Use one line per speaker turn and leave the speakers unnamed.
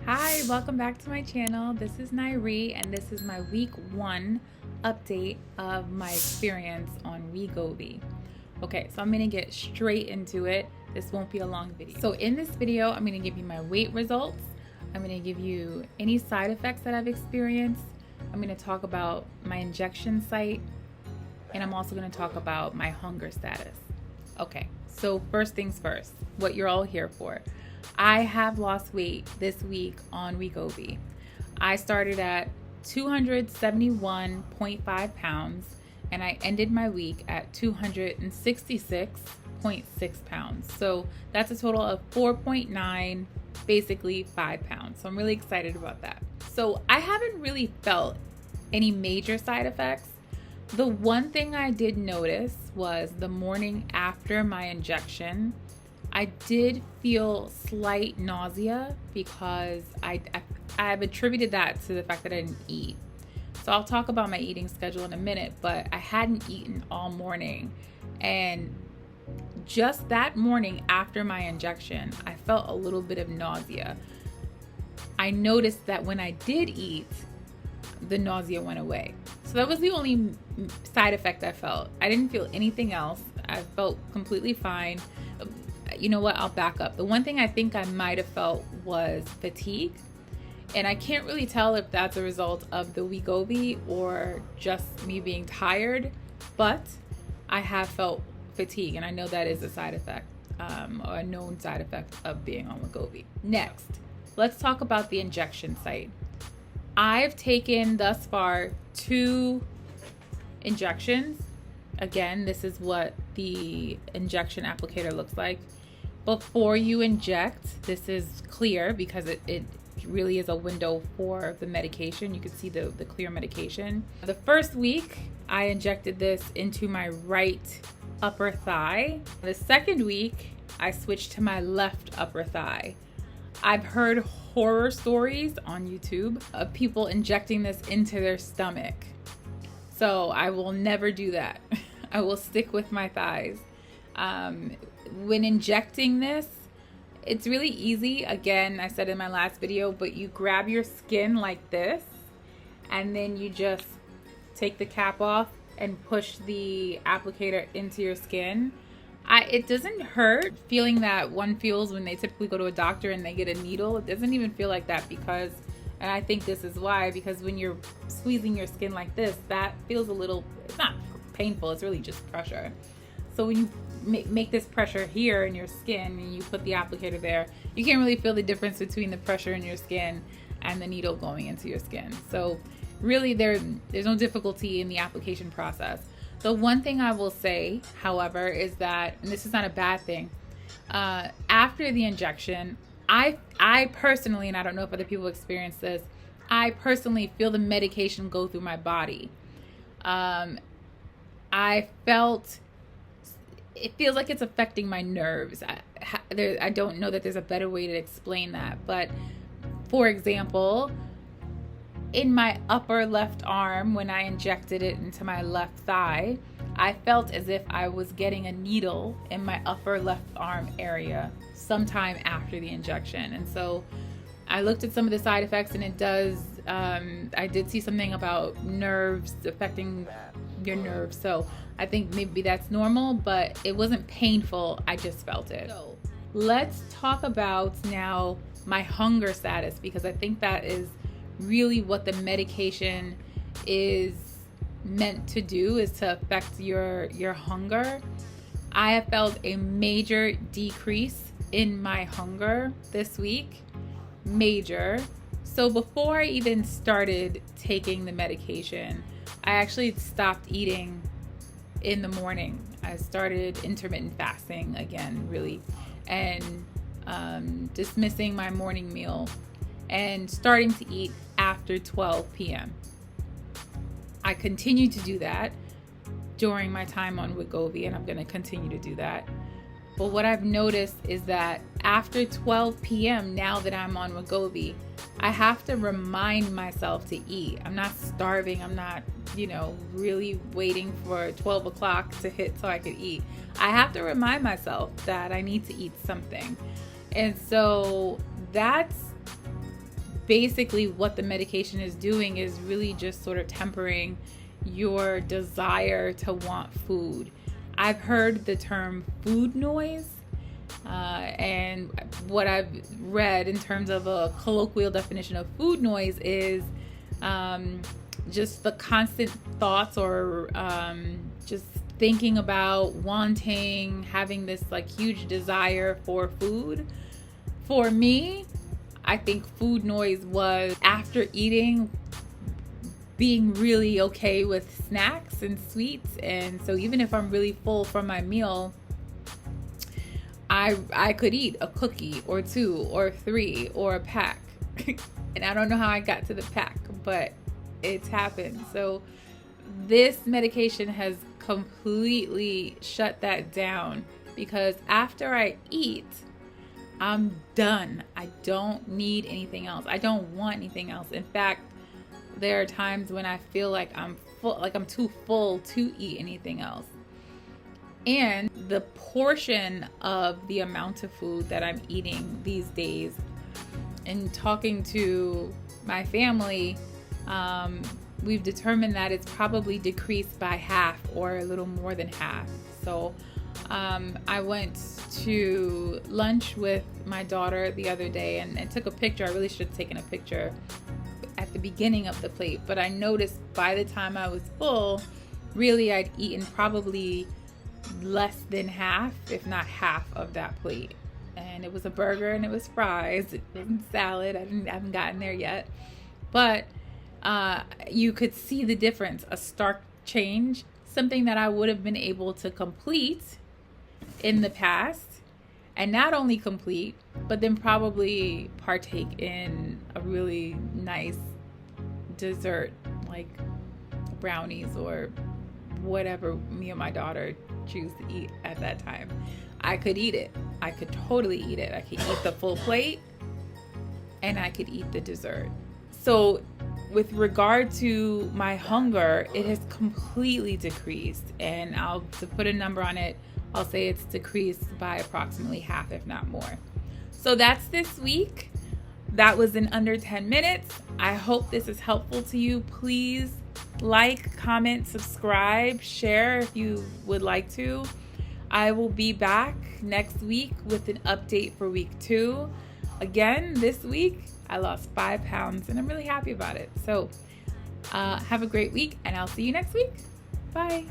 Hi, welcome back to my channel. This is Nairi and this is my week 1 update of my experience on Wegovy. Okay, so I'm gonna get straight into it. This won't be a long video. So in this video, I'm gonna give you my weight results. I'm gonna give you any side effects that I've experienced. I'm gonna talk about my injection site, and I'm also gonna talk about my hunger status. Okay, so first things first, what you're all here for. I have lost weight this week on Wegovy. I started at 271.5 pounds and I ended my week at 266.6 pounds. So that's a total of 4.9, basically 5 pounds. So I'm really excited about that. So I haven't really felt any major side effects. The one thing I did notice was the morning after my injection, I did feel slight nausea because I've attributed that to the fact that I didn't eat. So I'll talk about my eating schedule in a minute, but I hadn't eaten all morning. And just that morning after my injection, I felt a little bit of nausea. I noticed that when I did eat, the nausea went away. So that was the only side effect I felt. I didn't feel anything else. I felt completely fine. You know what? I'll back up. The one thing I think I might have felt was fatigue. And I can't really tell if that's a result of the Wegovy or just me being tired, but I have felt fatigue, and I know that is a side effect, or a known side effect of being on Wegovy. Next, let's talk about the injection site. I've taken thus far 2 injections. Again, this is what the injection applicator looks like. Before you inject, this is clear because it really is a window for the medication. You can see the clear medication. The first week, I injected this into my right upper thigh. The second week, I switched to my left upper thigh. I've heard horror stories on YouTube of people injecting this into their stomach. So I will never do that. I will stick with my thighs. When injecting this, it's really easy. Again, I said in my last video, but you grab your skin like this, and then you just take the cap off and push the applicator into your skin. It doesn't hurt feeling that one feels when they typically go to a doctor and they get a needle. It doesn't even feel like that because, and I think this is why, because when you're squeezing your skin like this, that feels a little, it's not painful, it's really just pressure. So when you make this pressure here in your skin and you put the applicator there, you can't really feel the difference between the pressure in your skin and the needle going into your skin. So really there's no difficulty in the application process. The one thing I will say, however, is that, and this is not a bad thing, after the injection, I personally, and I don't know if other people experience this, I personally feel the medication go through my body. I felt, it feels like it's affecting my nerves. I don't know that there's a better way to explain that, but for example, in my upper left arm, when I injected it into my left thigh, I felt as if I was getting a needle in my upper left arm area sometime after the injection. And so I looked at some of the side effects, and it does, I did see something about nerves affecting your nerves. So I think maybe that's normal, but it wasn't painful. I just felt it. So let's talk about now my hunger status, because I think that is really what the medication is meant to do, is to affect your hunger. I have felt a major decrease in my hunger this week. Major. So before I even started taking the medication, I actually stopped eating in the morning. I started intermittent fasting again, really, and dismissing my morning meal and starting to eat after 12 p.m. I continue to do that during my time on Wegovy, and I'm going to continue to do that. But what I've noticed is that after 12 p.m., now that I'm on Wegovy, I have to remind myself to eat. I'm not starving. I'm not, really waiting for 12 o'clock to hit so I could eat. I have to remind myself that I need to eat something. And so that's basically what the medication is doing is really just sort of tempering your desire to want food. I've heard the term food noise, and what I've read in terms of a colloquial definition of food noise is just the constant thoughts or just thinking about wanting, having this like huge desire for food. For me, I think food noise was after eating, being really okay with snacks and sweets. And so even if I'm really full from my meal, I could eat a cookie or two or three or a pack. And I don't know how I got to the pack, but it's happened. So this medication has completely shut that down, because after I eat, I'm done. I don't need anything else. I don't want anything else. In fact, there are times when I feel like I'm full, like I'm too full to eat anything else. And the portion of the amount of food that I'm eating these days, and talking to my family, we've determined that it's probably decreased by half or a little more than half. So I went to lunch with my daughter the other day and took a picture. I really should have taken a picture at the beginning of the plate, but I noticed by the time I was full, really I'd eaten probably less than half, if not half of that plate. And it was a burger and it was fries. It wasn't salad. I haven't gotten there yet. But you could see the difference, a stark change, something that I would have been able to complete in the past. And not only complete, but then probably partake in a really nice dessert like brownies or whatever me and my daughter choose to eat at that time. I could eat it. I could totally eat it. I could eat the full plate and I could eat the dessert. So with regard to my hunger, it has completely decreased. And to put a number on it, I'll say it's decreased by approximately half, if not more. So that's this week. That was in under 10 minutes. I hope this is helpful to you. Please like, comment, subscribe, share if you would like to. I will be back next week with an update for week 2. Again, this week, I lost 5 pounds and I'm really happy about it. So have a great week and I'll see you next week. Bye.